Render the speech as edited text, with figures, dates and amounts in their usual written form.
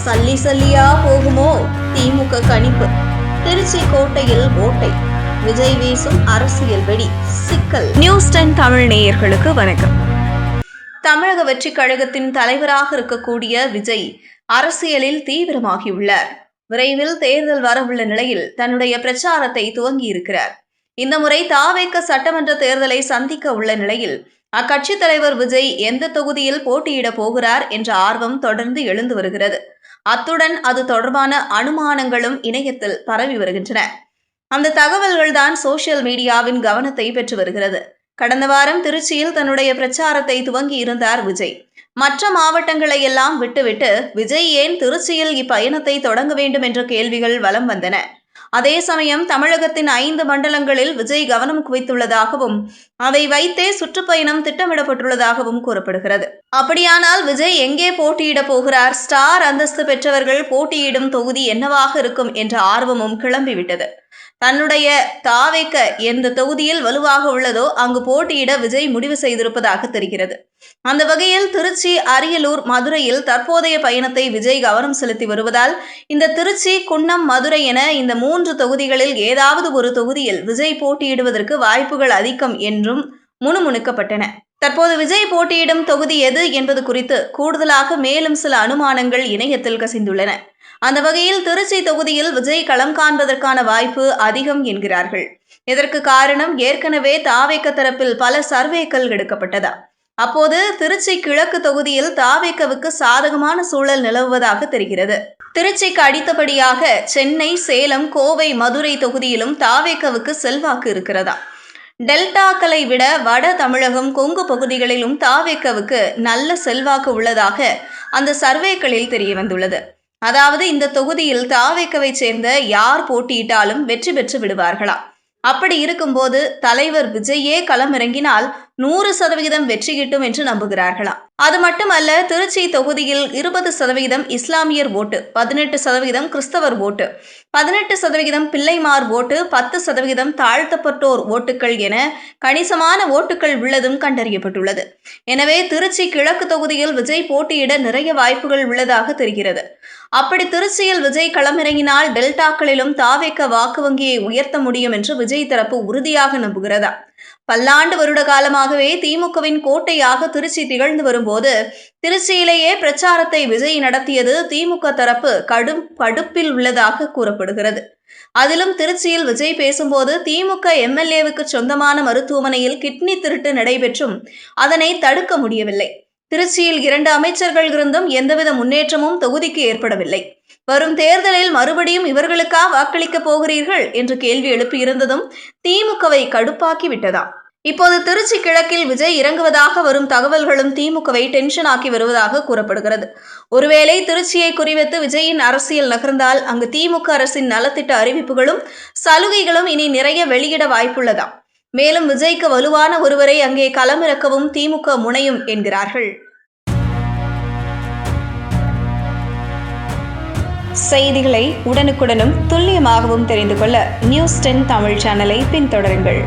சல்லி சல்லியா போகுமோ திமுக கணிப்பு. திருச்சி கோட்டையில் ஓட்டை, விஜய் வீசும் அரசியல் வெடி சிக்கல். நியூஸ் 10 தமிழ் நேயர்களுக்கு வணக்கம். தமிழக வெற்றி கழகத்தின் தலைவராக இருக்கக்கூடிய விஜய் அரசியலில் தீவிரமாகியுள்ளார். விரைவில் தேர்தல் வரவுள்ள நிலையில் தன்னுடைய பிரச்சாரத்தை துவங்கியிருக்கிறார். இந்த முறை தாவேக சட்டமன்ற தேர்தலை சந்திக்க உள்ள நிலையில் அக்கட்சி தலைவர் விஜய் எந்த தொகுதியில் போட்டியிடப் போகிறார் என்ற ஆர்வம் தொடர்ந்து எழுந்து வருகிறது. அத்துடன் அது தொடர்பான அனுமானங்களும் இணையத்தில் பரவி வருகின்றன. அந்த தகவல்கள்தான் சோசியல் மீடியாவின் கவனத்தை பெற்று வருகிறது. கடந்த வாரம் திருச்சியில் தன்னுடைய பிரச்சாரத்தை துவங்கி இருந்தார் விஜய். மற்ற மாவட்டங்களை எல்லாம் விட்டுவிட்டு விஜய் ஏன் திருச்சியில் இப்பயணத்தை தொடங்க வேண்டும் என்ற கேள்விகள் வலம் வந்தன. அதே சமயம் தமிழகத்தின் 5 மண்டலங்களில் விஜய் கவனம் குவித்துள்ளதாகவும் அதை வைத்தே சுற்றுப்பயணம் திட்டமிடப்பட்டுள்ளதாகவும் கூறப்படுகிறது. அப்படியானால் விஜய் எங்கே போட்டியிடப் போகிறார், ஸ்டார் அந்தஸ்து பெற்றவர்கள் போட்டியிடும் தொகுதி என்னவாக இருக்கும் என்ற ஆர்வமும் கிளம்பிவிட்டது. தன்னுடைய தாவேக எந்த தொகுதியில் வலுவாக உள்ளதோ அங்கு போட்டியிட விஜய் முடிவு செய்திருப்பதாக தெரிகிறது. அந்த வகையில் திருச்சி, அரியலூர், மதுரையில் தற்போதைய பயணத்தை விஜய் கவனம் செலுத்தி வருவதால் இந்த திருச்சி, குன்னம், மதுரை என இந்த 3 தொகுதிகளில் ஏதாவது ஒரு தொகுதியில் விஜய் போட்டியிடுவதற்கு வாய்ப்புகள் அதிகம் என்றும் முணுமுணுக்கப்பட்டன. தற்போது விஜய் போட்டியிடும் தொகுதி எது என்பது குறித்து கூடுதலாக மேலும் சில அனுமானங்கள் இணையத்தில் கசிந்துள்ளன. அந்த வகையில் திருச்சி தொகுதியில் விஜய் களம் காண்பதற்கான வாய்ப்பு அதிகம் என்கிறார்கள். இதற்கு காரணம் ஏற்கனவே தாவேக தரப்பில் பல சர்வேக்கள் எடுக்கப்பட்டதா. அப்போது திருச்சி கிழக்கு தொகுதியில் தாவேகவுக்கு சாதகமான சூழல் நிலவுவதாக தெரிகிறது. திருச்சிக்கு அடுத்தபடியாக சென்னை, சேலம், கோவை, மதுரை தொகுதியிலும் தாவேகவுக்கு செல்வாக்கு இருக்கிறதா. டெல்டாக்களை விட வட தமிழகம், கொங்கு பகுதிகளிலும் தாவேகவுக்கு நல்ல செல்வாக்கு உள்ளதாக அந்த சர்வேக்களில் தெரிய வந்துள்ளது. அதாவது இந்த தொகுதியில் தாவேகவை சேர்ந்த யார் போட்டியிட்டாலும் வெற்றி பெற்று விடுவார்களா. அப்படி இருக்கும்போது தலைவர் விஜயே களமிறங்கினால் 100% வெற்றி கிட்டும் என்று நம்புகிறார்களாம். அது மட்டுமல்ல, திருச்சி தொகுதியில் 20% இஸ்லாமியர் ஓட்டு, 18% கிறிஸ்தவர் ஓட்டு, 18% பிள்ளைமார் ஓட்டு, 10% தாழ்த்தப்பட்டோர் ஓட்டுகள் என கணிசமான ஓட்டுகள் உள்ளதும் கண்டறியப்பட்டுள்ளது. எனவே திருச்சி கிழக்கு தொகுதியில் விஜய் போட்டியிட நிறைய வாய்ப்புகள் உள்ளதாக தெரிகிறது. அப்படி திருச்சியில் விஜய் களமிறங்கினால் டெல்டாக்களிலும் தாவேக வாக்கு வங்கியை உயர்த்த முடியும் என்று விஜய் தரப்பு உறுதியாக நம்புகிறதா. பல்லாண்டு வருட காலமாகவே திமுகவின் கோட்டையாக திருச்சி திகழ்ந்து வரும்போது திருச்சியிலேயே பிரச்சாரத்தை விஜய் நடத்தியது திமுக தரப்பு கடும் கடுப்பில் உள்ளதாக கூறப்படுகிறது. அதிலும் திருச்சியில் விஜய் பேசும்போது திமுக எம்எல்ஏவுக்கு சொந்தமான மருத்துவமனையில் கிட்னி திருட்டு நடைபெற்றும் அதனை தடுக்க முடியவில்லை. திருச்சியில் 2 அமைச்சர்கள் இருந்தும் எந்தவித முன்னேற்றமும் தொகுதிக்கு ஏற்படவில்லை. வரும் தேர்தலில் மறுபடியும் இவர்களுக்கா வாக்களிக்கப் போகிறீர்கள் என்று கேள்வி எழுப்பியிருந்ததும் திமுகவை கடுப்பாக்கி விட்டதாம். இப்போது திருச்சி கிழக்கில் விஜய் இறங்குவதாக வரும் தகவல்களும் திமுகவை டென்ஷன் ஆக்கி வருவதாக கூறப்படுகிறது. ஒருவேளை திருச்சியை குறிவைத்து விஜயின் அரசியல் நகர்ந்தால் அங்கு திமுக அரசின் நலத்திட்ட அறிவிப்புகளும் சலுகைகளும் இனி நிறைய வெளியிட வாய்ப்புள்ளதாம். மேலும் விஜய்க்கு வலுவான ஒருவரை அங்கே களமிறக்கவும் திமுக முனையும் என்கிறார்கள். செய்திகளை உடனுக்குடனும் துல்லியமாகவும் தெரிந்து கொள்ள நியூஸ் 10 தமிழ் சேனலை பின்தொடருங்கள்.